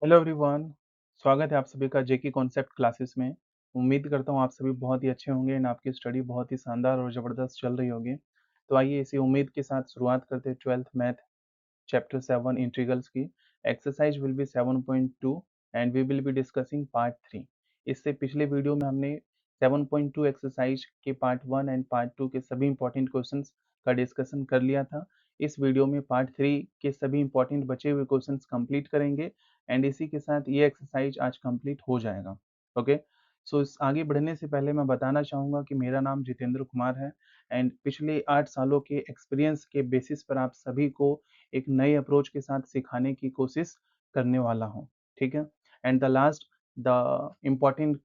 Hello everyone. स्वागत है आप सभी का जेके कॉन्सेप्ट क्लासेस में। उम्मीद करता हूँ आप सभी बहुत ही अच्छे होंगे एंड आपकी स्टडी बहुत ही शानदार और ज़बरदस्त चल रही होगी। तो आइए इसी उम्मीद के साथ शुरुआत करते हैं 12th मैथ चैप्टर 7 इंटीग्रल्स की। Exercise will be 7.2 and we will be discussing part 3। इससे पिछले वीडियो में हमने 7.2 एक्सरसाइज के पार्ट 1 एंड पार्ट 2 के सभी इंपॉर्टेंट क्वेश्चंस का डिस्कशन कर लिया था। इस वीडियो में पार्ट 3 के सभी इंपॉर्टेंट बचे हुए क्वेश्चंस कंप्लीट करेंगे एंड इसी के साथ ये एक्सरसाइज आज कंप्लीट हो जाएगा। ओके, सो इस आगे बढ़ने से पहले मैं बताना चाहूँगा कि मेरा नाम जितेंद्र कुमार है एंड पिछले 8 सालों के एक्सपीरियंस के बेसिस पर आप सभी को एक नए अप्रोच के साथ सिखाने की कोशिश करने वाला हूँ। ठीक है, and the last the important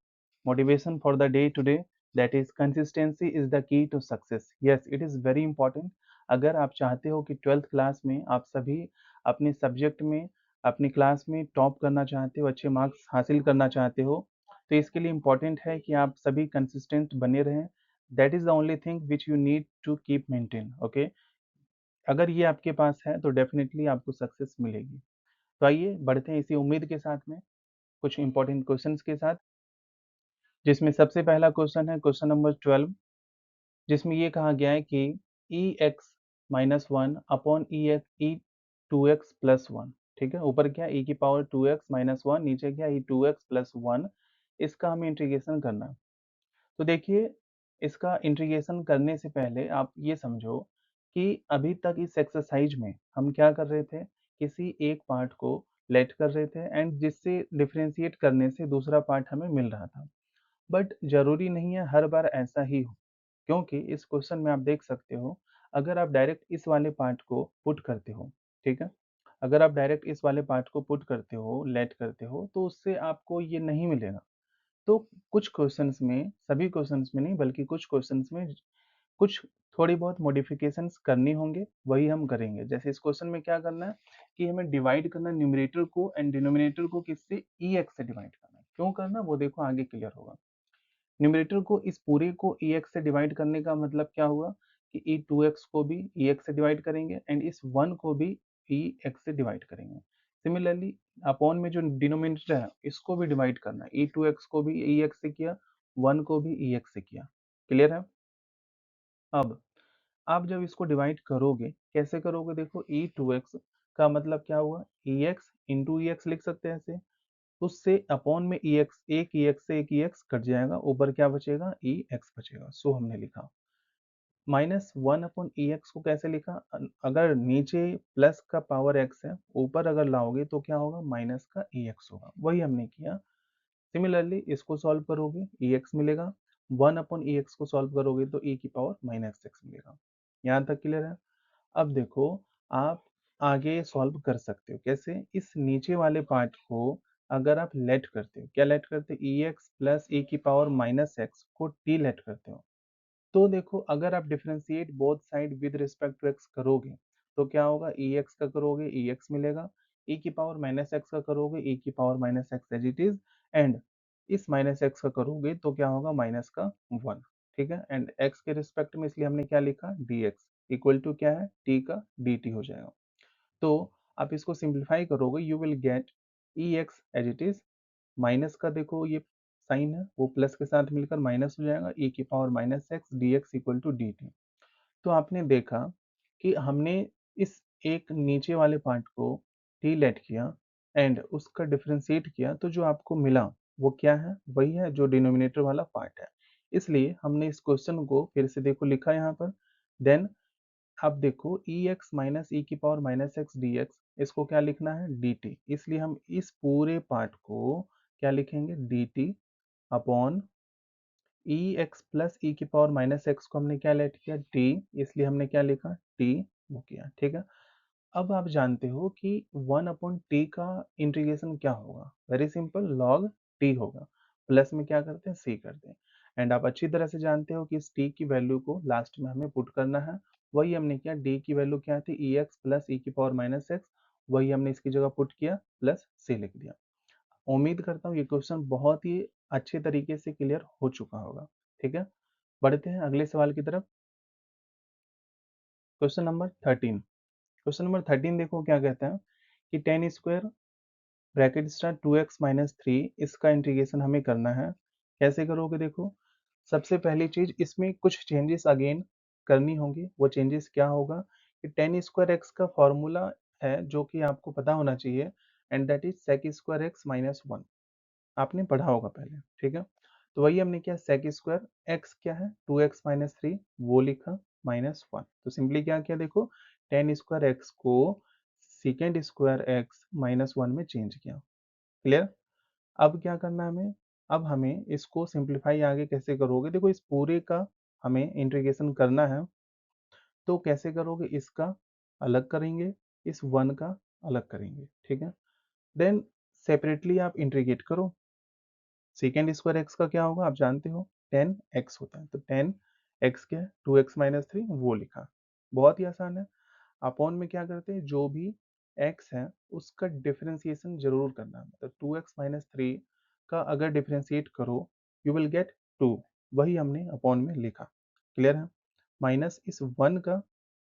motivation for the day today, that is consistency is the key to success. Yes, it is very important. अगर आप चाहते हो कि 12th क्लास में आप सभी अपने सब्जेक्ट में अपनी क्लास में टॉप करना चाहते हो, अच्छे मार्क्स हासिल करना चाहते हो, तो इसके लिए इम्पॉर्टेंट है कि आप सभी कंसिस्टेंट बने रहें। That is the only thing which you need to keep maintain. Okay, अगर ये आपके पास है तो डेफिनेटली आपको सक्सेस मिलेगी। तो आइए बढ़ते हैं इसी उम्मीद के साथ में कुछ इंपॉर्टेंट क्वेश्चंस के साथ, जिसमें सबसे पहला क्वेश्चन है क्वेश्चन नंबर 12, जिसमें ये कहा गया है कि E X minus one upon E two X plus one. ठीक है, ऊपर क्या ई की पावर 2x माइनस वन, नीचे क्या ई 2x प्लस वन। इसका हमें इंटीग्रेशन करना है। तो देखिए, इसका इंटीग्रेशन करने से पहले आप ये समझो कि अभी तक इस एक्सरसाइज में हम क्या कर रहे थे, किसी एक पार्ट को लेट कर रहे थे एंड जिससे डिफरेंशिएट करने से दूसरा पार्ट हमें मिल रहा था। बट जरूरी नहीं है हर बार ऐसा ही हो, क्योंकि इस क्वेश्चन में आप देख सकते हो, अगर आप डायरेक्ट इस वाले पार्ट को पुट करते हो, ठीक है, अगर आप डायरेक्ट इस वाले पार्ट को पुट करते हो, लेट करते हो, तो उससे आपको ये नहीं मिलेगा। तो कुछ क्वेश्चंस में, सभी क्वेश्चंस में नहीं बल्कि कुछ क्वेश्चंस में कुछ थोड़ी बहुत मॉडिफिकेशंस करनी होंगे, वही हम करेंगे। जैसे इस क्वेश्चन में क्या करना है कि हमें डिवाइड करना है न्यूमरेटर को एंड डिनोमिनेटर को किससे, ई एक्स से डिवाइड करना है। क्यों करना वो देखो आगे क्लियर होगा। न्यूमरेटर को, इस पूरे को ई एक्स से डिवाइड करने का मतलब क्या हुआ कि ई टू एक्स को भी ई एक्स से डिवाइड करेंगे एंड इस वन को भी ई एक्स से डिवाइड करेंगे। सिमिलरली अपॉन में जो डिनोमिनेटर है इसको भी डिवाइड करना है, ई टू एक्स को भी ई एक्स से किया, वन को भी ई एक्स से किया। क्लियर है। अब आप जब इसको डिवाइड करोगे, कैसे करोगे, देखो ई टू एक्स का मतलब क्या हुआ, ई एक्स इंटू ई एक्स लिख सकते हैं ऐसे। उससे अपॉन में ई एक्स, एक ई एक्स से एक ई एक्स कट जाएगा, ऊपर क्या बचेगा, ई एक्स बचेगा। सो हमने लिखा माइनस वन अपॉन ई एक्स को कैसे लिखा, अगर नीचे प्लस का पावर एक्स है, ऊपर अगर लाओगे तो क्या होगा, माइनस का ई एक्स होगा, वही हमने किया। सिमिलरली इसको सॉल्व करोगे ई एक्स मिलेगा, वन अपॉन ई एक्स को सॉल्व करोगे तो ई की पावर माइनस एक्स मिलेगा। यहाँ तक क्लियर है। अब देखो, आप आगे सॉल्व कर सकते हो कैसे, इस नीचे वाले पार्ट को अगर आप लेट करते हो, क्या लेट करते हो, ई एक्स प्लस ई की पावर माइनस एक्स को टी लेट करते हो, तो देखो अगर आप differentiate both side with respect to X करोगे तो क्या होगा, ई एक्स का करोगे ई एक्स मिलेगा, ई की पावर माइनस एक्स का करोगे ई की power minus X as it is, and इस माइनस एक्स का करोगे तो क्या होगा, माइनस का वन। ठीक है, एंड एक्स के रिस्पेक्ट में इसलिए हमने क्या लिखा, डी एक्स इक्वल टू क्या है, टी का डी टी हो जाएगा। तो आप इसको सिंप्लीफाई करोगे, you will get E X as it is, minus का देखो ये साइन है वो प्लस के साथ मिलकर माइनस हो जाएगा, ई की power minus X D x equal to D T. तो आपने देखा कि हमने इस एक नीचे वाले पार्ट को टी लेट किया एंड उसका डिफरेंशिएट किया, तो जो आपको मिला वो क्या है, वही है जो डिनोमिनेटर वाला पार्ट है। इसलिए हमने इस क्वेश्चन को फिर से देखो लिखा यहाँ पर। देन अब देखो ई एक्स माइनस ई की power minus X D x, इसको क्या लिखना है, डी टी, इसलिए हम इस पूरे पार्ट को क्या लिखेंगे, डी टी अपॉन ई एक्स प्लस ई की पावर माइनस एक्स को हमने क्या लेट किया, टी, इसलिए हमने क्या लिखा, टी वो किया। ठीक है, अब आप जानते हो कि वन अपॉन टी का इंटीग्रेशन क्या होगा, वेरी सिंपल, लॉग टी होगा, प्लस में क्या करते हैं, सी करते हैं। एंड आप अच्छी तरह से जानते हो कि इस टी की वैल्यू को लास्ट में हमें पुट करना है, वही हमने किया। डी की वैल्यू क्या थी, ई एक्स प्लस ई की पावर माइनस एक्स, वही हमने इसकी जगह पुट किया, प्लस सी लिख दिया। उम्मीद करता हूँ ये क्वेश्चन बहुत ही अच्छे तरीके से क्लियर हो चुका होगा। ठीक है, बढ़ते हैं अगले सवाल की तरफ। क्वेश्चन नंबर 13, क्वेश्चन नंबर 13 देखो क्या कहता है कि tan square bracket start 2x minus 3, इसका इंटीग्रेशन हमें करना है। कैसे करोगे देखो, सबसे पहली चीज इसमें कुछ चेंजेस अगेन करनी होंगी। वो चेंजेस क्या होगा कि टेन स्क्वायर एक्स का फॉर्मूला है जो कि आपको पता होना चाहिए, and that is sec square X minus 1। आपने पढ़ा होगा पहले, ठीक है। तो वही हमने किया, सेक स्क्वायर एक्स क्या है 2x माइनस 3, वो लिखा माइनस 1। तो सिंपली क्या किया देखो, टेन स्क्वायर एक्स को सेकेंड स्क्वायर एक्स माइनस 1 में चेंज किया। क्लियर। अब क्या करना है हमें, अब हमें इसको सिंप्लीफाई आगे कैसे करोगे, देखो इस पूरे का हमें इंटीग्रेशन करना है। तो कैसे करोगे, इसका अलग करेंगे, इस वन का अलग करेंगे, ठीक है। देन सेपरेटली आप इंटीग्रेट करो। सेकेंड स्क्वायर एक्स का क्या होगा आप जानते हो, टेन एक्स होता है। तो टेन एक्स क्या है 2x माइनस 3, वो लिखा। बहुत ही आसान है। अपॉन में क्या करते हैं, जो भी x है उसका डिफरेंशिएशन जरूर करना है। मतलब 2x माइनस 3 का अगर डिफरेंशिएट करो यू विल गेट 2, वही हमने अपॉन में लिखा। क्लियर है। माइनस इस वन का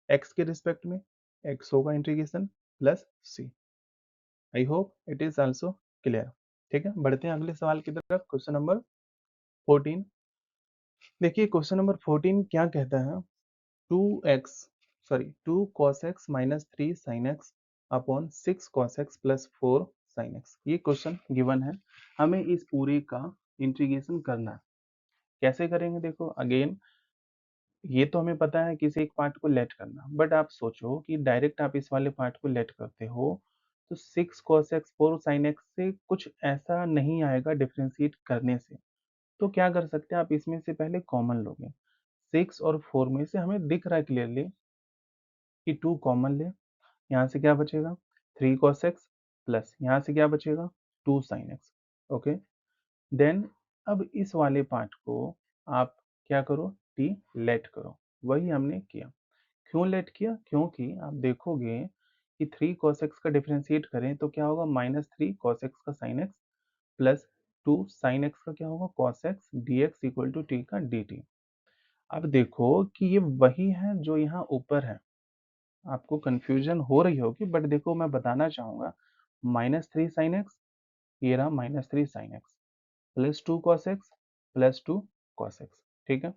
x के रिस्पेक्ट में x होगा integration plus c। I hope it is also clear. ठीक है, बढ़ते हैं अगले सवाल की तरफ। Question number 14। देखिए क्वेश्चन नंबर 14 क्या कहता है, 2 cos x minus 3 sin x upon 6 cos x plus 4 sin x। ये क्वेश्चन गिवन है, हमें इस पूरे का इंटीग्रेशन करना है। कैसे करेंगे देखो, अगेन ये तो हमें पता है किसी एक पार्ट को लेट करना, बट आप सोचो कि डायरेक्ट आप इस वाले पार्ट को लेट करते हो तो 6 cos x 4 sin x से कुछ ऐसा नहीं आएगा डिफ्रेंशिएट करने से। तो क्या कर सकते हैं, आप इसमें से पहले कॉमन लोगे। 6 और 4 में से हमें दिख रहा है क्लियरली कि 2 कॉमन ले, यहाँ से क्या बचेगा 3 cos x प्लस यहाँ से क्या बचेगा 2 sin x। ओके, देन अब इस वाले पार्ट को आप क्या करो, टी लेट करो। वही हमने किया। क्यों लेट किया, क्योंकि आप देखोगे कि 3 cos x का डिफरेंशिएट करें तो क्या होगा -3 cos x का sin x plus 2 sin x का क्या होगा cos x dx equal to T का dt। अब देखो कि ये वही है जो यहाँ ऊपर है। आपको कंफ्यूजन हो रही होगी बट देखो मैं बताना चाहूंगा, -3 sin x, ये रहा -3 sin x plus 2 cos x plus 2 cos x। ठीक है,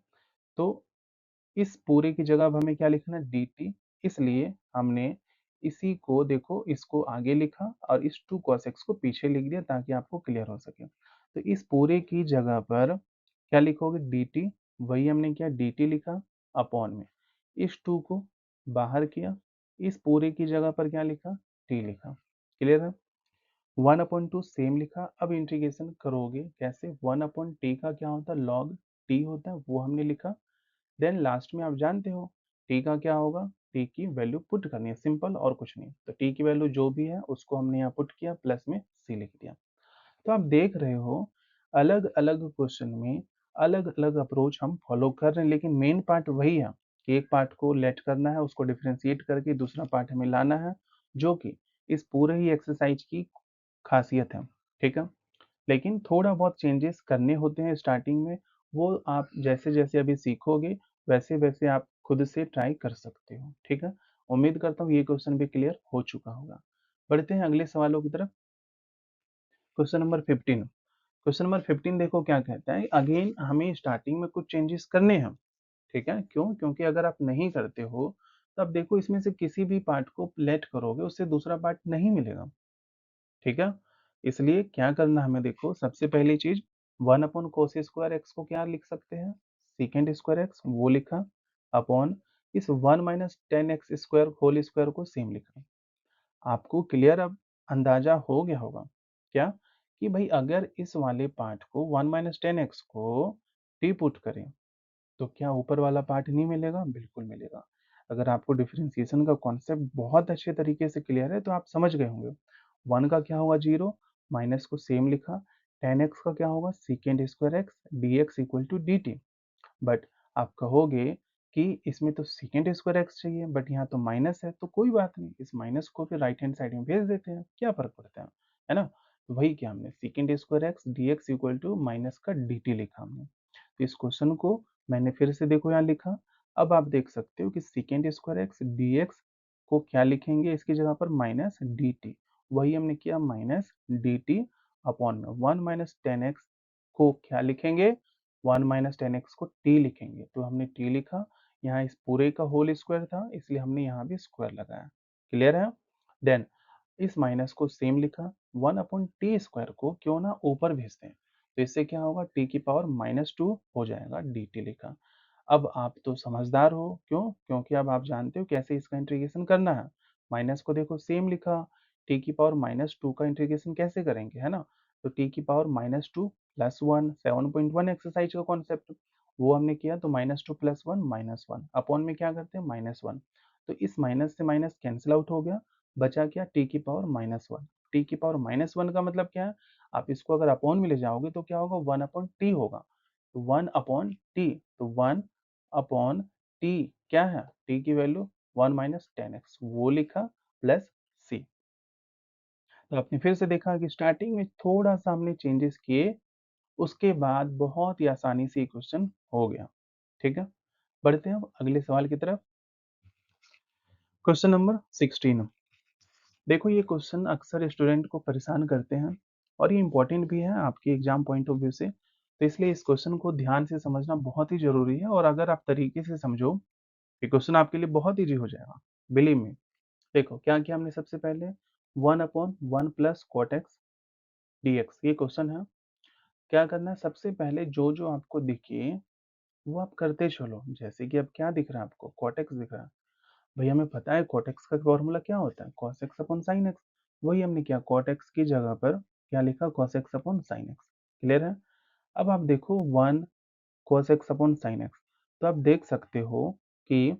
तो इस पूरे की जगह अब हमें क्या लिखना है dt, इसलिए हमने इसी को देखो इसको आगे लिखा और इस 2 cos x को पीछे लिख दिया ताकि आपको क्लियर हो सके। तो इस पूरे की जगह पर क्या लिखोगे dt, वही हमने किया dt लिखा अपॉन में इस 2 को बाहर किया, इस पूरे की जगह पर क्या लिखा t लिखा। क्लियर है। 1/2 सेम लिखा। अब इंटीग्रेशन करोगे कैसे, 1/t का क्या होता है log t होता है, वो हमने लिखा। देन लास्ट में आप जानते हो t का क्या होगा, t की वैल्यू पुट करनी है, सिंपल और कुछ नहीं। तो t की वैल्यू जो भी है उसको हमने यहाँ पुट किया, प्लस में c लिख दिया। तो आप देख रहे हो अलग अलग क्वेश्चन में अलग अलग अप्रोच हम फॉलो कर रहे हैं, लेकिन मेन पार्ट वही है कि एक पार्ट को लेट करना है, उसको डिफ्रेंशिएट करके दूसरा पार्ट हमें लाना है, जो कि इस पूरे ही एक्सरसाइज की खासियत है। ठीक है, लेकिन थोड़ा बहुत चेंजेस करने होते हैं स्टार्टिंग में, वो आप जैसे जैसे अभी सीखोगे वैसे वैसे आप खुद से ट्राई कर सकते हो। ठीक है, उम्मीद करता हूँ ये क्वेश्चन भी क्लियर हो चुका होगा। बढ़ते हैं अगले सवालों की तरफ। Question number 15। क्वेश्चन नंबर 15 देखो क्या कहता है, अगेन हमें स्टार्टिंग में कुछ चेंजेस करने हैं। ठीक है, क्यों, क्योंकि अगर आप नहीं करते हो तो अब देखो इसमें से किसी भी पार्ट को लेट करोगे उससे दूसरा पार्ट नहीं मिलेगा। ठीक है, इसलिए क्या करना हमें देखो, सबसे पहली चीज 1/cos² x को क्या लिख सकते हैं सेकेंड स्क्वायर एक्स, वो लिखा अपॉन इस 1 - 10x² होल स्क्वायर को सेम लिखा। आपको क्लियर अब अंदाजा हो गया होगा क्या, कि भाई अगर इस वाले पार्ट को 1 - 10x को टी पुट करें तो क्या ऊपर वाला पार्ट नहीं मिलेगा, बिल्कुल मिलेगा। अगर आपको डिफरेंशिएशन का कॉन्सेप्ट बहुत अच्छे तरीके से क्लियर है तो आप समझ गए होंगे। 1 का क्या होगा 0, माइनस को सेम लिखा, 10x का क्या होगा second square X dx equal to dt। But आप कहोगे कि इसमें तो सेकेंड स्क्वायर एक्स चाहिए बट यहाँ तो माइनस है, तो कोई बात नहीं, इस माइनस को फिर राइट हैंड साइड में भेज देते हैं, क्या फर्क पड़ता है ना। तो वही क्या हमने second square X dx equal to minus का dt लिखा हमने। तो इस क्वेश्चन को मैंने फिर से देखो यहाँ लिखा। अब आप देख सकते हो कि सेकेंड स्क्वायर एक्स dx को क्या लिखेंगे इसकी जगह पर -dt, वही हमने किया माइनस डी टी अपॉन में 1 माइनस टेन एक्स को क्या लिखेंगे, 1 माइनस टेन एक्स को टी लिखेंगे, तो हमने टी लिखा। यहाँ इस पूरे का होल स्क्वायर था, इसलिए हमने यहाँ भी स्क्वायर लगाया। क्लियर है? देन इस माइनस को सेम लिखा, 1 अपॉन टी स्क्वायर को क्यों ना ऊपर भेजते हैं, तो इससे क्या होगा, टी की पावर -2 हो जाएगा, डी टी लिखा। अब आप तो समझदार हो, क्यों? क्योंकि अब आप जानते हो कैसे इसका इंटीग्रेशन करना है। माइनस को देखो सेम लिखा, टी की पावर -2 का इंटीग्रेशन कैसे करेंगे, है ना? तो टी की पावर -2 प्लस 1, 7.1 एक्सरसाइज का कॉन्सेप्ट, वो हमने किया। तो -2 प्लस 1 -1 अपॉन में क्या करते हैं, -1। तो इस माइनस से माइनस कैंसिल आउट हो गया, बचा क्या, टी की पावर -1। टी की पावर -1 का मतलब क्या है, आप इसको अगर अपॉन में ले जाओगे तो क्या होगा, 1 अपॉन टी होगा। तो 1 अपॉन टी, तो 1 अपॉन टी क्या है, टी की वैल्यू 1 माइनस टेन एक्स, वो लिखा प्लस सी। तो आपने फिर से देखा कि स्टार्टिंग में थोड़ा सा हमने चेंजेस किए, उसके बाद बहुत ही आसानी से ये क्वेश्चन हो गया। ठीक है, बढ़ते हैं अब अगले सवाल की तरफ। Question number 16। देखो ये क्वेश्चन अक्सर स्टूडेंट को परेशान करते हैं और ये इंपॉर्टेंट भी है आपके एग्जाम पॉइंट ऑफ व्यू से, तो इसलिए इस क्वेश्चन को ध्यान से समझना बहुत ही जरूरी है। और अगर आप तरीके से समझो, ये क्वेश्चन आपके लिए बहुत ईजी हो जाएगा, बिलीव मी। देखो क्या किया हमने, सबसे पहले 1 upon 1 plus cot X D X, ये क्वेश्चन है। क्या करना है, सबसे पहले जो जो आपको दिखे वो आप करते चलो। जैसे कि अब क्या दिख रहा है आपको, कॉट एक्स दिख रहा है, भैया हमें पता है कॉट एक्स का फॉर्मूला क्या होता है, cos x upon sine x. वही हमने किया, कॉट एक्स की जगह पर क्या लिखा, cos x upon sine x. Clear है? अब आप देखो 1 cos x upon sine x, तो आप देख सकते हो कि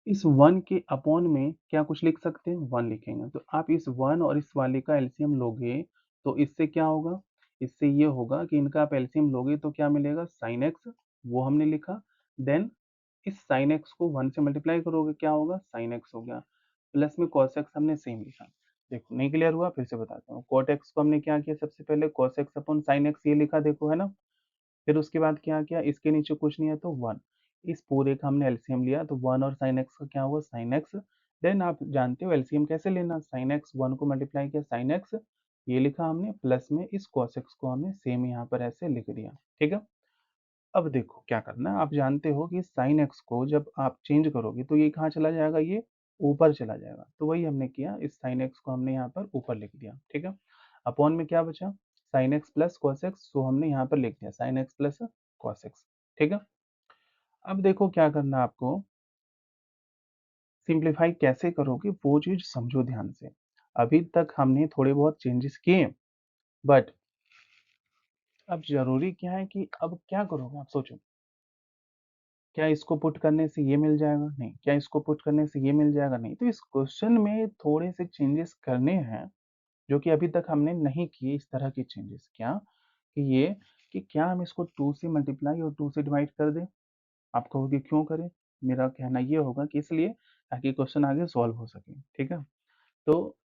इस 1 के अपॉन में क्या कुछ लिख सकते हैं, 1 लिखेंगे। तो आप इस 1 और इस वाले का एलसीएम लोगे तो इससे क्या होगा, इससे ये होगा कि इनका आप एलसीएम लोगे तो क्या मिलेगा, साइन एक्स, वो हमने लिखा। देन इस साइन एक्स को 1 से मल्टीप्लाई करोगे, क्या होगा, साइन एक्स हो गया। प्लस में कॉस एक्स हमने सेम लिखा। देखो नहीं क्लियर हुआ, फिर से बताता हूँ। कॉट एक्स को हमने क्या किया, सबसे पहले cos x upon sine x ये लिखा, देखो है ना। फिर उसके बाद क्या किया, इसके नीचे कुछ नहीं है तो 1, इस पूरे का हमने एलसीएम लिया, तो 1 और साइन एक्स का क्या हुआ, साइन एक्स। देन आप जानते हो एलसीएम कैसे लेना, साइन एक्स 1 को मल्टीप्लाई किया, साइन एक्स ये लिखा हमने, प्लस में इस कॉस एक्स को हमने सेम यहाँ पर ऐसे लिख दिया। ठीक है, अब देखो क्या करना है, आप जानते हो कि साइन एक्स को जब आप चेंज करोगे तो ये कहाँ चला जाएगा, ये ऊपर चला जाएगा। तो वही हमने किया, इस साइन एक्स को हमने यहाँ पर ऊपर लिख दिया। ठीक है, अपॉन में क्या बचा, sine x plus cos x, तो हमने यहाँ पर लिख दिया sine x plus cos x. ठीक है, अब देखो क्या करना है आपको, सिंप्लीफाई कैसे करोगे वो चीज समझो ध्यान से। अभी तक हमने थोड़े बहुत चेंजेस किए, बट अब जरूरी क्या है कि अब क्या करोगे, आप सोचो। क्या इसको पुट करने से ये मिल जाएगा, नहीं। क्या इसको पुट करने से ये मिल जाएगा, नहीं। तो इस क्वेश्चन में थोड़े से चेंजेस करने हैं जो कि अभी तक हमने नहीं किए। इस तरह के चेंजेस क्या, कि ये कि क्या हम इसको 2 से मल्टीप्लाई और 2 से डिवाइड कर दें। आप कहोगे क्यों करें, मेरा कहना ये होगा कि इसलिए ताकि क्वेश्चन आगे सॉल्व हो सके। ठीक है, तो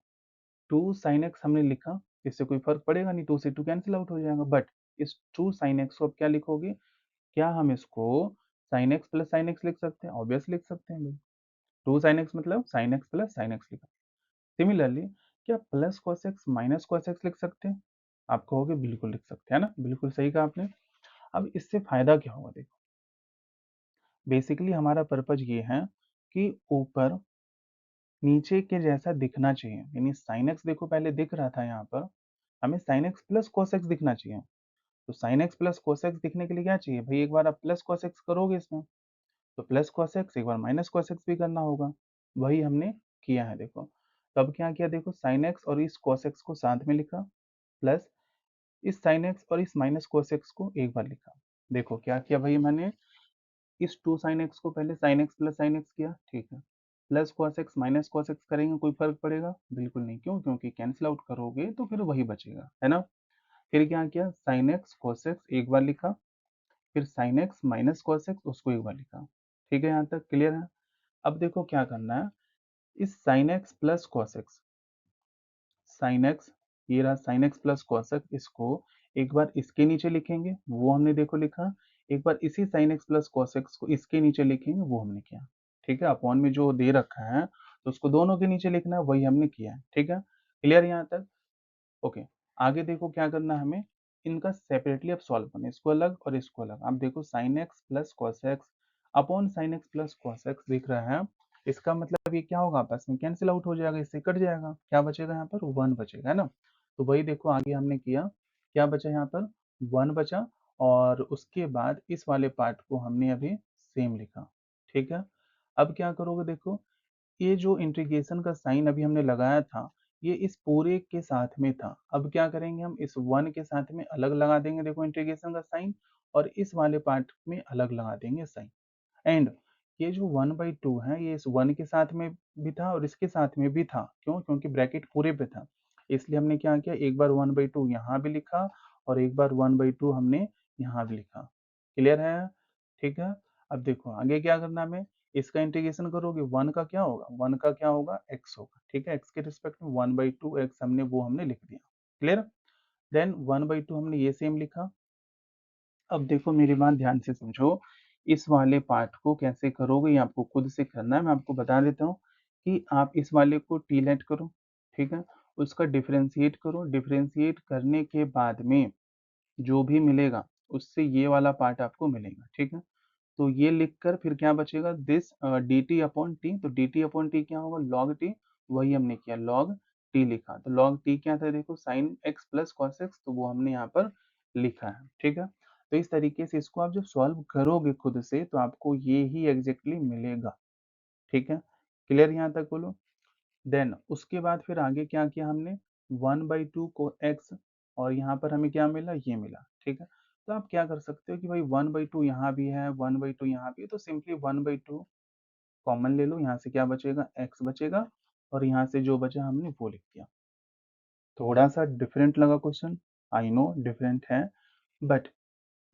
2 साइन एक्स हमने लिखा, इससे कोई फर्क पड़ेगा नहीं, 2 से 2 कैंसिल आउट हो जाएगा। बट इस 2 साइन एक्स को अब क्या लिखोगे, क्या हम इसको sine x plus sine x लिख सकते हैं, ऑब्वियस लिख सकते हैं भाई। 2 साइन एक्स मतलब sine x plus sine x लिखा। सिमिलरली क्या plus cos x minus cos x लिख सकते हैं, आप कहोगे बिल्कुल लिख सकते हैं ना, बिल्कुल सही कहा आपने। अब इससे फायदा क्या होगा, देखो बेसिकली हमारा पर्पज ये है कि ऊपर नीचे के जैसा दिखना चाहिए, यानी साइन एक्स देखो पहले दिख रहा था यहाँ पर, हमें sine x plus cos x दिखना चाहिए। तो sine x plus cos x दिखने के लिए क्या चाहिए भाई, एक बार आप प्लस कॉस एक्स करोगे इसमें, तो प्लस कॉस एक्स एक बार माइनस कॉस एक्स भी करना होगा। वही हमने किया है, देखो। तो अब क्या किया, देखो साइन एक्स और इस कॉस एक्स को साथ में लिखा, प्लस इस साइन एक्स और इस माइनस कॉस एक्स को एक बार लिखा। देखो क्या किया भाई, मैंने इस 2 साइन एक्स को पहले sine x plus sine x किया, ठीक है। Plus cos x minus cos x करेंगे, कोई फर्क पड़ेगा, बिल्कुल नहीं। क्यों, क्योंकि कैंसिल आउट करोगे तो फिर वही बचेगा, है ना। फिर क्या किया, साइन एक्स कॉस एक्स एक बार लिखा, फिर sine x minus cos x उसको एक बार लिखा। ठीक है, यहाँ तक क्लियर है। अब देखो क्या करना है, इस sine x plus cos x, sine x ये रहा sine x plus cos x, इसको एक बार इसके नीचे लिखेंगे, वो हमने देखो लिखा। एक बार इसी sine x plus cos x को इसके नीचे लिखेंगे, वो हमने किया। ठीक है, अपॉन में जो दे रखा है तो उसको दोनों के नीचे लिखना है, वही हमने किया है। ठीक है, क्लियर यहाँ तक? ओके, आगे देखो क्या करना है हमें, इनका सेपरेटली अब सॉल्व करना है, इसको अलग और इसको अलग। आप देखो sine x plus cos x upon sine x plus cos x दिख रहा है, इसका मतलब ये क्या होगा, आपस में कैंसिल आउट हो जाएगा, इससे कट जाएगा, क्या बचेगा यहाँ पर, वन बचेगा, है ना। तो वही देखो आगे हमने किया, क्या बचा यहाँ पर, वन बचा, और उसके बाद इस वाले पार्ट को हमने अभी सेम लिखा। ठीक है, अब क्या करोगे, देखो ये जो इंटीग्रेशन का साइन अभी हमने लगाया था, ये इस पूरे के साथ में था, अब क्या करेंगे हम, इस वन के साथ में अलग लगा देंगे, देखो इंटीग्रेशन का साइन, और इस वाले पार्ट में अलग लगा देंगे साइन। एंड ये जो 1/2 है, ये इस वन के साथ में भी था और इसके साथ में भी था, क्यों, क्योंकि ब्रैकेट पूरे पे था, इसलिए हमने क्या किया, एक बार 1/2 यहाँ भी लिखा और एक बार 1/2 हमने यहाँ भी लिखा। क्लियर है? ठीक है, अब देखो आगे क्या करना हमें, इसका इंटीग्रेशन करोगे, वन का क्या होगा, वन का क्या होगा, एक्स होगा। ठीक है, एक्स के रिस्पेक्ट में 1/2 एक्स हमने वो हमने लिख दिया। क्लियर? देन 1/2 हमने ये सेम लिखा। अब देखो मेरी बात ध्यान से समझो, इस वाले पार्ट को कैसे करोगे, ये आपको खुद से करना है, मैं आपको बता देता हूँ कि आप इस वाले को टी लेट करो। ठीक है, उसका डिफरेंशिएट करो, डिफरेंशिएट करने के बाद में जो भी मिलेगा उससे ये वाला पार्ट आपको मिलेगा। ठीक है, तो ये लिखकर फिर क्या बचेगा, this D T upon T, तो डी टी अपॉन टी क्या होगा, लॉग टी, वही हमने किया, लॉग टी लिखा, तो लॉग टी क्या था, देखो sine x plus cos x, तो वो हमने यहाँ पर लिखा है। ठीक है, तो इस तरीके से इसको आप जब सॉल्व करोगे खुद से, तो आपको ये ही एग्जैक्टली मिलेगा। ठीक है, क्लियर यहाँ तक बोलो। देन उसके बाद फिर आगे क्या किया हमने, 1/2 को एक्स, और यहाँ पर हमें क्या मिला, ये मिला। ठीक है, तो आप क्या कर सकते हो कि भाई 1/2 यहाँ भी है, 1/2 यहाँ भी है, तो सिंपली 1/2 कॉमन ले लो, यहाँ से क्या बचेगा, एक्स बचेगा, और यहाँ से जो बचा हमने वो लिख दिया। थोड़ा सा डिफरेंट लगा क्वेश्चन, आई नो डिफरेंट है, बट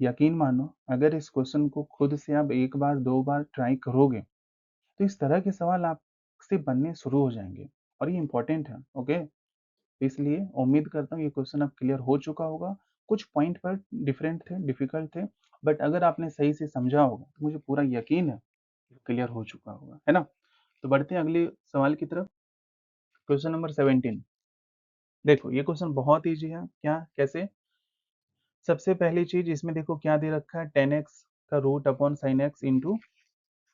यकीन मानो अगर इस क्वेश्चन को खुद से आप एक बार दो बार ट्राई करोगे, तो इस तरह के सवाल आपसे बनने शुरू हो जाएंगे, और ये इंपॉर्टेंट है। ओके, इसलिए उम्मीद करता हूँ ये क्वेश्चन अब क्लियर हो चुका होगा। कुछ पॉइंट पर डिफरेंट थे, डिफिकल्ट थे, बट अगर आपने सही से समझा होगा तो मुझे पूरा यकीन है क्लियर हो चुका होगा, है ना। तो बढ़ते हैं अगले सवाल की तरफ। Question number 17। देखो ये क्वेश्चन बहुत ईजी है, क्या कैसे, सबसे पहली चीज इसमें देखो क्या दे रखा है, 10x का root upon sine X into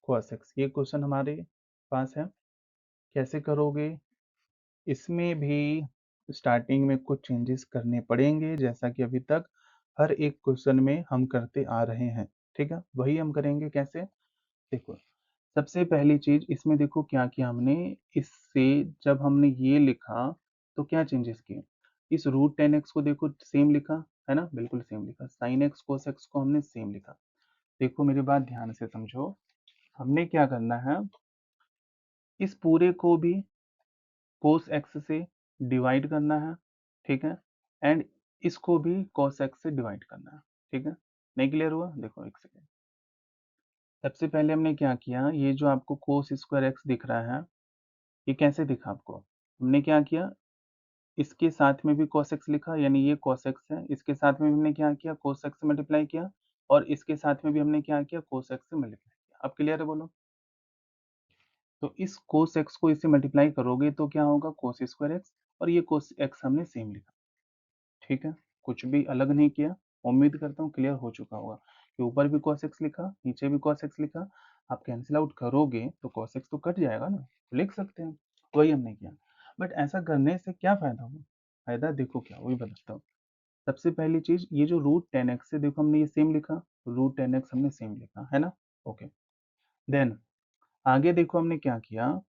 cos X, ये क्वेश्चन हमारे पास है। कैसे करोगे, इसमें भी स्टार्टिंग में कुछ चेंजेस करने पड़ेंगे, जैसा कि अभी तक हर एक क्वेश्चन में हम करते आ रहे हैं। ठीक है, वही हम करेंगे। कैसे, देखो सबसे पहली चीज इसमें देखो क्या किया हमने, इससे जब हमने ये लिखा तो क्या चेंजेस किए, इस रूट 10x को देखो सेम लिखा, है ना, बिल्कुल सेम लिखा, साइन एक्स कोस एक्स को हमने सेम लिखा। देखो मेरी बात ध्यान से समझो, हमने क्या करना है, इस पूरे को भी कोस एक्स से डिवाइड करना है। ठीक है, एंड इसको भी cos x से डिवाइड करना है। ठीक है, नहीं क्लियर हुआ, देखो एक सेकेंड। सबसे पहले हमने क्या किया, ये जो आपको cos स्क्वायर एक्स दिख रहा है, ये कैसे दिखा आपको, हमने क्या किया, इसके साथ में भी cos x लिखा, यानी ये cos x है, इसके साथ में भी हमने क्या किया, cos x से मल्टीप्लाई किया, और इसके साथ में भी हमने क्या किया, cos x से मल्टीप्लाई किया। अब क्लियर है बोलो, तो इस cos x को इससे मल्टीप्लाई करोगे तो क्या होगा, cos स्क्वायर एक्स, और ये cos x हमने सेम लिखा। ठीक है, कुछ भी अलग नहीं किया। उम्मीद करता हूँ क्लियर हो चुका होगा कि ऊपर भी cos x लिखा, नीचे भी cos x लिखा, आप कैंसिल आउट करोगे तो cos x तो कट जाएगा ना, तो लिख सकते हैं, वही हमने किया। बट ऐसा करने से क्या फायदा होगा, फायदा देखो क्या, वही बताता हूँ। सबसे पहली चीज, ये जो रूट 10x से देखो हमने ये सेम लिखा, रूट 10x हमने सेम लिखा, है ना। ओके, देन आगे देखो हमने क्या किया,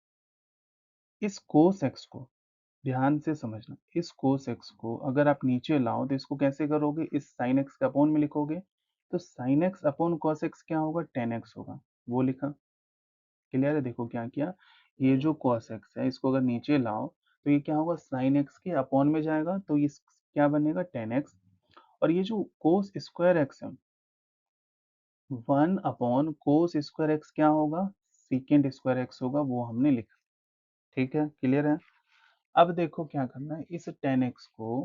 इस cos x को ध्यान से समझना, इस cos x को अगर आप नीचे लाओ तो इसको कैसे करोगे, इस sin x के अपॉन में लिखोगे, तो sin x upon cos x क्या होगा, 10x होगा, वो लिखा। क्लियर है, देखो क्या किया, ये जो cos x है इसको अगर नीचे लाओ तो ये क्या होगा, sin x के अपॉन में जाएगा, तो इस क्या बनेगा, 10x, और ये जो cos स्क्वायर x है, 1/cos स्क्वायर x क्या होगा, secant स्क्वायर x होगा, वो हमने लिखा। ठीक है, क्लियर है। अब देखो क्या करना है, इस 10x को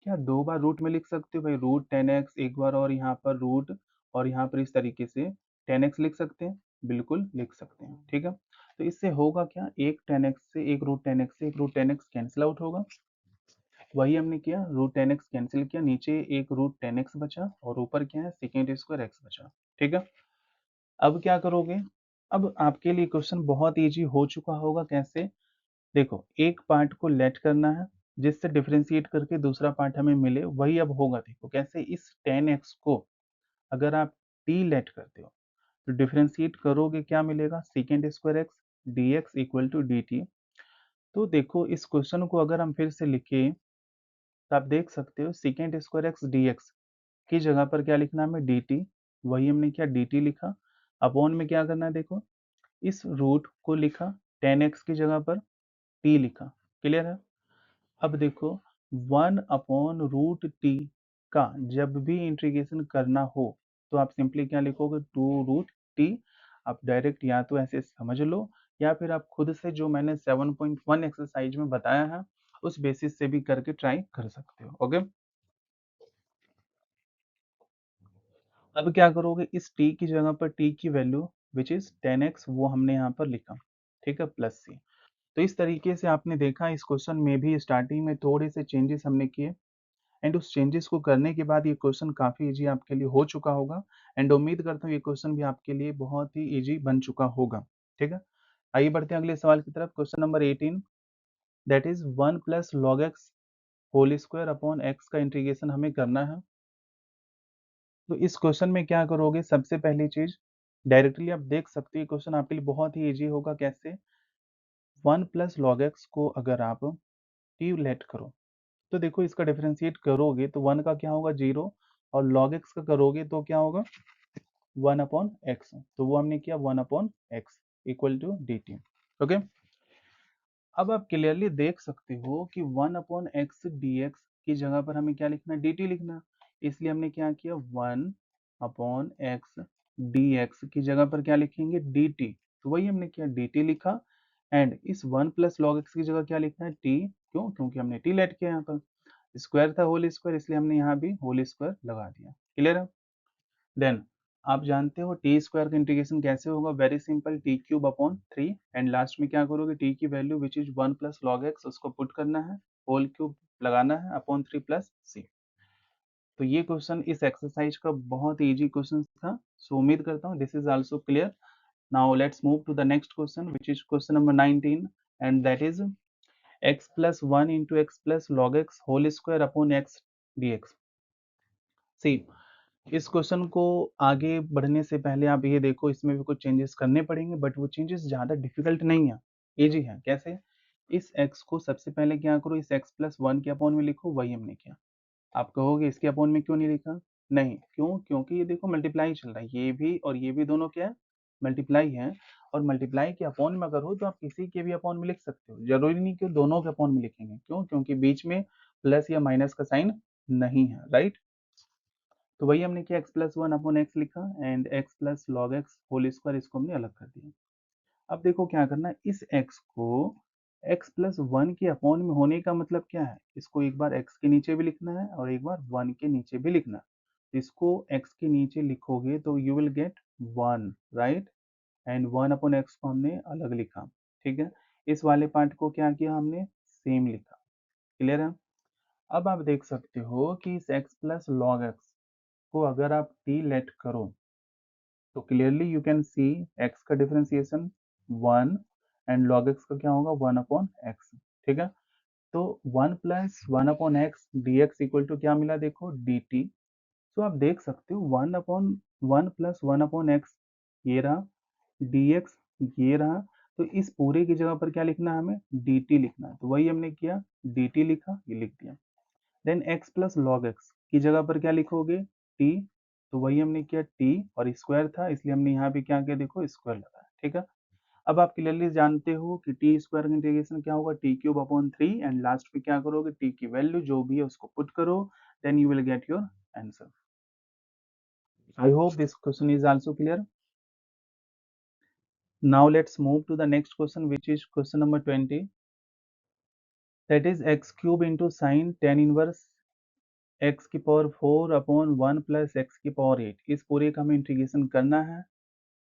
क्या दो बार रूट में लिख सकते हो भाई, रूट 10x एक बार, और यहाँ पर रूट, और यहाँ पर इस तरीके से 10x लिख सकते हैं। बिल्कुल लिख सकते हैं, ठीक है। तो इससे होगा क्या, एक 10x से एक रूट 10x से एक रूट 10x कैंसिल आउट होगा, वही हमने किया, रूट 10x कैंसिल किया, नीचे एक रूट 10x बचा और ऊपर क्या है सेकेंड स्क्वायर x बचा, ठीक है। अब क्या करोगे, अब आपके लिए क्वेश्चन बहुत इजी हो चुका होगा। कैसे, देखो एक पार्ट को लेट करना है जिससे डिफरेंशिएट करके दूसरा पार्ट हमें मिले, वही अब होगा। देखो कैसे, इस 10x को अगर आप t लेट करते हो तो डिफरेंशिएट करोगे, क्या मिलेगा, second square x dx equal to dt। तो देखो इस क्वेश्चन को अगर हम फिर से लिखें तो आप देख सकते हो सेकेंड स्क्वायर एक्स dx की जगह पर क्या लिखना है हमें, dt, वही हमने क्या dt लिखा। अपॉन में क्या करना है, देखो इस रूट को लिखा, 10x की जगह पर t लिखा, क्लियर है। अब देखो 1/√t का जब भी इंटीग्रेशन करना हो तो आप सिंपली क्या लिखोगे, 2√t। आप डायरेक्ट या तो ऐसे समझ लो या फिर आप खुद से जो मैंने 7.1 एक्सरसाइज में बताया है उस बेसिस से भी करके ट्राई कर सकते हो। ओके, अब क्या करोगे, इस t की जगह पर t की वैल्यू विच इज 10x वो हमने यहाँ पर लिखा, ठीक है, प्लस c। तो इस तरीके से आपने देखा इस क्वेश्चन में भी स्टार्टिंग में थोड़े से चेंजेस हमने किए एंड उस चेंजेस को करने के बाद ये क्वेश्चन काफी इजी आपके लिए हो चुका होगा। एंड उम्मीद करता हूँ ये क्वेश्चन भी आपके लिए बहुत ही इजी बन चुका होगा, ठीक है। आइए बढ़ते हैं अगले सवाल की तरफ। Question number 18, that is 1 plus log x whole square upon x का इंटीग्रेशन हमें करना है। तो इस क्वेश्चन में क्या करोगे, सबसे पहली चीज डायरेक्टली आप देख सकते हो क्वेश्चन आपके लिए बहुत ही इजी होगा। कैसे, 1 प्लस लॉग एक्स को अगर आप टी लेट करो तो देखो इसका डिफरेंशिएट करोगे तो 1 का क्या होगा, 0, और लॉग एक्स का करोगे तो क्या होगा, 1/x। तो वो हमने किया 1/x equal to D t. Okay, अब आप क्लियरली देख सकते हो कि 1/x dx की जगह पर हमें क्या लिखना है, dt लिखना। इसलिए हमने क्या किया, 1/x dx की जगह पर क्या लिखेंगे, dt। तो वही हमने किया, dt लिखा। एंड इस 1 प्लस लॉग एक्स की जगह क्या लिखना है, t, क्यों, क्योंकि हमने t लेट किया यहाँ पर, स्क्वायर था होल स्क्वायर, इसलिए हमने यहाँ भी होल स्क्वायर लगा दिया, क्लियर है। देन आप जानते हो टी स्क्वायर का इंटीग्रेशन कैसे होगा, very simple, T cube upon 3 and last में क्या करोगे, टी की value which is 1 plus log x उसको पुट करना है, होल क्यूब लगाना है अपॉन 3 प्लस सी। तो ये क्वेश्चन इस एक्सरसाइज का बहुत इजी क्वेश्चन था। सो उम्मीद करता हूँ this is also clear. Now let's move to the next question which is question number 19 and that is x plus 1 into x plus log x whole square upon x dx। See, इस क्वेश्चन को आगे बढ़ने से पहले आप ये देखो इसमें भी कुछ चेंजेस करने पड़ेंगे, बट वो चेंजेस ज़्यादा डिफिकल्ट नहीं है, इजी है। कैसे, इस x को सबसे पहले क्या करो, इस x प्लस 1 के अपॉन में लिखो, वही हमने किया। आप कहोगे इसके अपॉन में क्यों नहीं लिखा, नहीं, क्यों, क्योंकि ये देखो मल्टीप्लाई चल रहा है, ये भी और ये भी दोनों क्या है, मल्टीप्लाई है। और मल्टीप्लाई के अपॉन में अगर हो तो आप किसी के भी अपॉन में लिख सकते हो, जरूरी नहीं कि दोनों के अपॉन में लिखेंगे, क्यों, क्योंकि बीच में प्लस या माइनस का साइन नहीं है, राइट। तो वही हमने किया, x प्लस 1 अपॉन एक्स लिखा and x plus log x whole square इसको हमने अलग कर दिया। अब देखो क्या करना है, इस x को x प्लस 1 के अपॉन में होने का मतलब क्या है, इसको एक बार x के नीचे भी लिखना है और एक बार 1 के नीचे भी लिखना है। इसको x के नीचे लिखोगे तो you will gate 1, right, and 1 upon x को हमने अलग लिखा, ठीक है। इस वाले पार्ट को क्या किया हमने, सेम लिखा, क्लियर है। अब आप देख सकते हो कि इस x प्लस लॉग एक्स को अगर आप t लेट करो तो clearly you can see x का डिफरेंशिएशन 1 एंड लॉग x का क्या होगा, 1 अपॉन एक्स, ठीक है। तो 1 plus 1 upon x D x equal to क्या मिला, देखो डी टी। तो आप देख सकते हो 1 अपॉन 1 प्लस 1 अपॉन एक्स ये रहा, डी एक्स ये रहा। तो इस पूरे की जगह पर क्या लिखना है हमें, डी टी लिखना है, तो वही हमने किया, डी टी लिखा, ये लिख दिया। Then x plus log x की जगह पर क्या लिखोगे, t, तो वही हमने किया t, और स्क्वायर था इसलिए हमने यहाँ भी क्या किया, देखो स्क्वायर लगाया, ठीक है। अब आप क्लियरली जानते हो कि टी स्क्वायर का इंटीग्रेशन क्या होगा, T cube upon 3 and last में क्या करोगे, टी की वैल्यू जो भी है उसको पुट करो, then you will get your answer. I hope this question is also clear. Now let's move to the next question which is question number 20, that is x cube into sine ten inverse x की power 4 upon 1 plus x की power 8। इस पूरे का हमें integration करना है।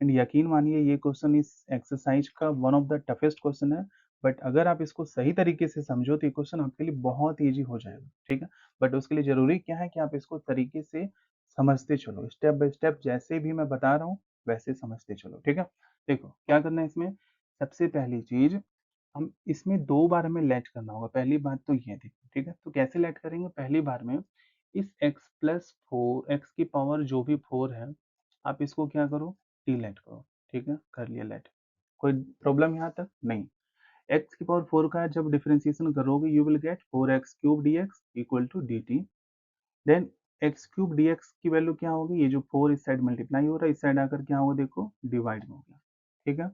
And यकीन मानिए ये क्वेश्चन इस एक्सरसाइज का one of the toughest question है, बट अगर आप इसको सही तरीके से समझो तो ये क्वेश्चन आपके लिए बहुत ईजी हो जाएगा, ठीक है। बट उसके लिए जरूरी क्या है कि आप इसको तरीके से समझते चलो, स्टेप बाय स्टेप जैसे भी मैं बता रहा हूँ वैसे समझते चलो, ठीक है। देखो क्या करना है इसमें, सबसे पहली चीज हम इसमें 2 बार हमें लेट करना होगा, पहली बात तो ये देखो, ठीक है। तो कैसे लेट करेंगे, पहली बार में इस x प्लस 4 x की पावर जो भी 4 है, आप इसको क्या करो, टी लेट करो, ठीक है। कर लिया लेट, कोई प्रॉब्लम यहाँ तक नहीं। x की पावर 4 का जब डिफरेंशिएशन करोगे you will get 4x cube dx equal to dt। Then x cube dx की वैल्यू क्या होगी, ये जो 4 इस साइड मल्टीप्लाई हो रहा है, इस साइड आकर क्या होगा, देखो डिवाइड हो गया, ठीक है।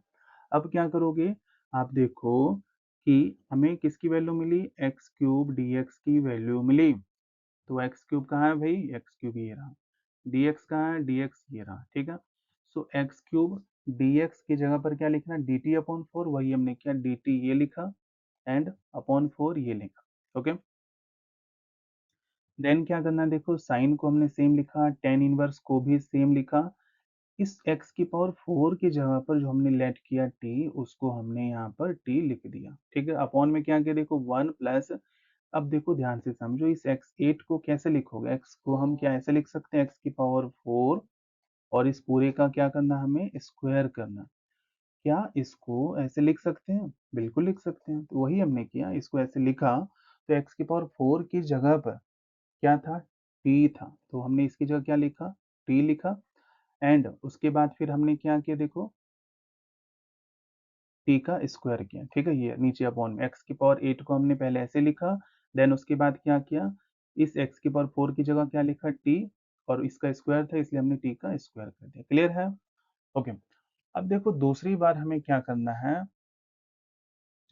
अब क्या करोगे, आप देखो कि हमें किसकी वैल्यू मिली, एक्स क्यूब dx की वैल्यू मिली। तो एक्स क्यूब कहाँ है भाई, एक्स क्यूब ये रहा, dx कहाँ है, dx ये रहा, ठीक है। सो एक्स क्यूब dx की जगह पर क्या लिखना, dt अपॉन 4, वही हमने किया, dt ये लिखा एंड अपॉन 4 ये लिखा, ओके। देन क्या करना है, देखो साइन को हमने सेम लिखा, टेन इनवर्स को भी सेम लिखा। इस x की पावर 4 की जगह पर जो हमने लेट किया t, उसको हमने यहाँ पर t लिख दिया, ठीक है। अपॉन में क्या किया, देखो 1 प्लस, अब देखो ध्यान से समझो, इस x8 को कैसे लिखोगे, x को हम क्या ऐसे लिख सकते हैं, x की पावर 4 और इस पूरे का क्या करना, हमें स्क्वायर करना। क्या इसको ऐसे लिख सकते हैं, बिल्कुल लिख सकते हैं, तो वही हमने किया, इसको ऐसे लिखा। तो x की पावर 4 की जगह पर क्या था, t था, तो हमने इसकी जगह क्या लिखा, t लिखा। एंड उसके बाद फिर हमने क्या किया, देखो टी का स्क्वायर किया, ठीक है। ये नीचे अपॉन में एक्स की पावर 8 को हमने पहले ऐसे लिखा, देन उसके बाद क्या किया, इस एक्स की पावर 4 की जगह क्या लिखा, टी, और इसका स्क्वायर था इसलिए हमने टी का स्क्वायर कर दिया, क्लियर है, ओके। अब देखो दूसरी बार हमें क्या करना है,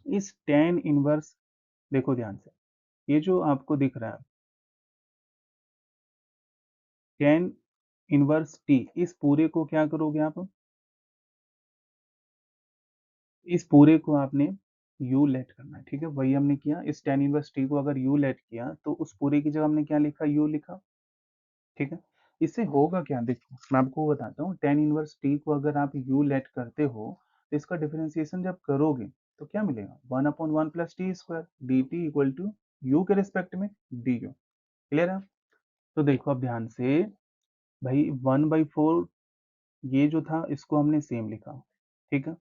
इस टेन इनवर्स, देखो ध्यान से, ये जो आपको दिख रहा है टेन इनवर्स टी, इस पूरे को क्या करोगे आप, इस पूरे को आपने u लेट करना है, ठीक है। वही हमने किया, इस टेन इनवर्स टी को अगर u लेट किया तो उस पूरे की जगह हमने क्या लिखा, u लिखा, ठीक है। इससे होगा क्या, देखो मैं आपको बताता हूँ, टेन इनवर्स टी को अगर आप u लेट करते हो तो इसका डिफरेंशिएशन जब करोगे तो क्या मिलेगा, 1/1 plus t square d t equal to u के रिस्पेक्ट में डी यू, क्लियर है। तो देखो अब ध्यान से, भाई 1/4 ये जो था इसको हमने सेम लिखा, ठीक है।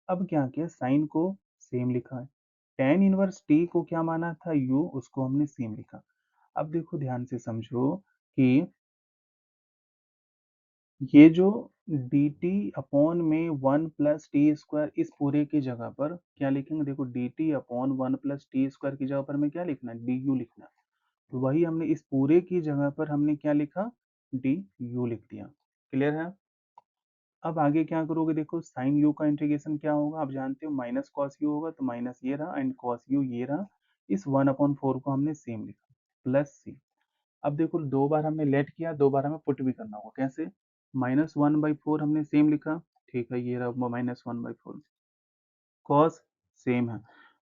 अब क्या किया, साइन को सेम लिखा है, टेन इनवर्स टी को क्या माना था u, उसको हमने सेम लिखा। अब देखो ध्यान से समझो कि ये जो dt अपॉन में 1 प्लस टी स्क्वायर, इस पूरे की जगह पर क्या लिखेंगे, देखो dt upon 1 plus t square की जगह पर हमें क्या लिखना है, du लिखना है। तो वही हमने इस पूरे की जगह पर हमने क्या लिखा, du लिख दिया, क्लियर है। अब आगे क्या करोगे, देखो साइन यू का इंटीग्रेशन क्या होगा, आप जानते हो माइनस कॉस यू होगा, तो माइनस ये रहा एंड कॉस यू ये रहा, इस 1/4 को हमने सेम लिखा प्लस सी। अब देखो 2 बार हमने लेट किया, 2 बार हमें पुट भी करना होगा, कैसे, -1/4 हमने सेम लिखा, ठीक है, ये रहा -1/4, कॉस सेम है,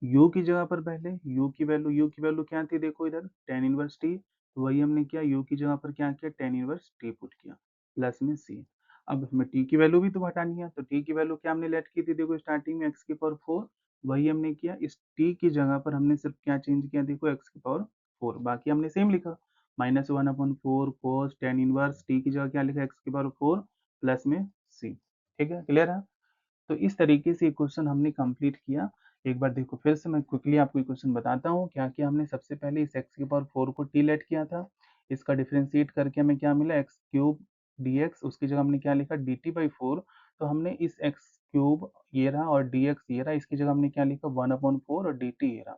u की जगह पर पहले u की वैल्यू क्या थी, देखो इधर टेन इनवर्स टी, तो वही हमने किया, u की जगह पर क्या किया, टेन इनवर्स टी पुट किया, प्लस में c। अब हमें t की वैल्यू भी तो हटानी है, तो t की वैल्यू क्या हमने लेट की थी, देखो स्टार्टिंग में x की पावर 4, वही हमने किया, इस t की जगह पर हमने सिर्फ क्या चेंज किया, देखो x की पावर 4, बाकी हमने सेम लिखा, -1/4 cos टेन इनवर्स t की जगह क्या लिखा, x की पावर 4 प्लस में c, ठीक है, क्लियर है। तो इस तरीके से ये क्वेश्चन हमने कंप्लीट किया। एक बार देखो फिर से मैं क्विकली आपको ये क्वेश्चन बताता हूँ, क्या किया हमने, सबसे पहले इस x की पावर 4 को t लेट किया था, इसका डिफरेंशिएट करके हमें क्या मिला, x क्यूब dx, उसकी जगह हमने क्या लिखा, dt/4। तो हमने इस x क्यूब ये रहा और dx ये रहा, इसकी जगह हमने क्या लिखा, 1/4 और dt ये रहा,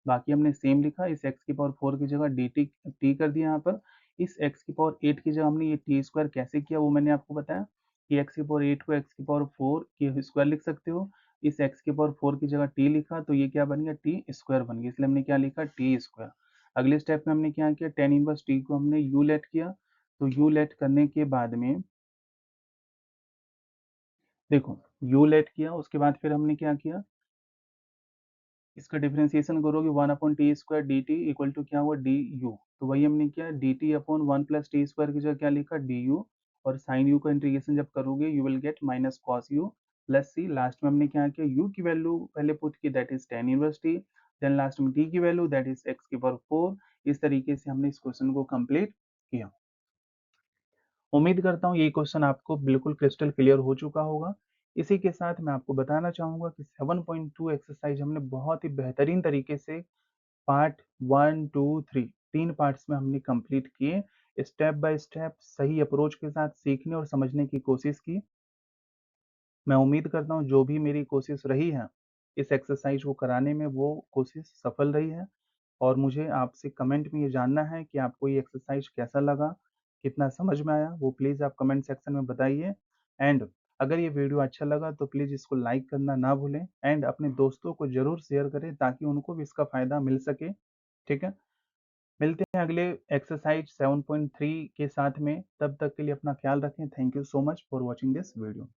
बाकी हमने सेम लिखा, इस x की पावर 4 की जगह dt t कर दिया यहाँ पर। इस x की पावर 8 की जगह हमने ये t स्क्वायर कैसे किया वो मैंने आपको बताया, कि एक्स की पावर 8 को एक्स की पावर 4 की स्क्वायर लिख सकते हो, इस एक्स की पावर 4 की जगह टी लिखा तो ये क्या बन गया, टी स्क्वायर बन गया, इसलिए हमने क्या लिखा, टी स्क्वायर। अगले स्टेप में हमने क्या किया, टेन इनवर्स टी को हमने यू लेट किया, तो यू लेट करने के बाद में देखो यू लेट किया, उसके बाद फिर हमने क्या किया, इसका डिफरेंशिएशन करोगे 1/t² dt इक्वल टू क्या हुआ, डी यू, तो वही हमने किया, dt upon 1 plus t square की जगह क्या लिखा, डी यू, और साइन यू का इंटीग्रेशन जब करोगे you will get minus cos u plus c. Last में हमने क्या किया, यू की वैल्यू पहले पुट की that is tan inverse t, then last में टी की वैल्यू दैट इज x की पावर 4। इस तरीके से हमने इस क्वेश्चन को कंप्लीट किया। उम्मीद करता हूँ ये क्वेश्चन आपको बिल्कुल क्रिस्टल क्लियर हो चुका होगा। इसी के साथ मैं आपको बताना चाहूँगा कि 7.2 एक्सरसाइज हमने बहुत ही बेहतरीन तरीके से पार्ट 1, 2, 3 3 पार्ट्स में हमने कंप्लीट किए। स्टेप बाय स्टेप सही अप्रोच के साथ सीखने और समझने की कोशिश की। मैं उम्मीद करता हूँ जो भी मेरी कोशिश रही है इस एक्सरसाइज को कराने में वो कोशिश सफल रही है। और मुझे आपसे कमेंट में ये जानना है कि आपको ये एक्सरसाइज कैसा लगा, कितना समझ में आया, वो प्लीज़ आप कमेंट सेक्शन में बताइए। एंड अगर ये वीडियो अच्छा लगा तो प्लीज़ इसको लाइक करना ना भूलें एंड अपने दोस्तों को ज़रूर शेयर करें ताकि उनको भी इसका फ़ायदा मिल सके। ठीक है? मिलते हैं अगले एक्सरसाइज 7.3 के साथ में, तब तक के लिए अपना ख्याल रखें। Thank you so much for watching this video.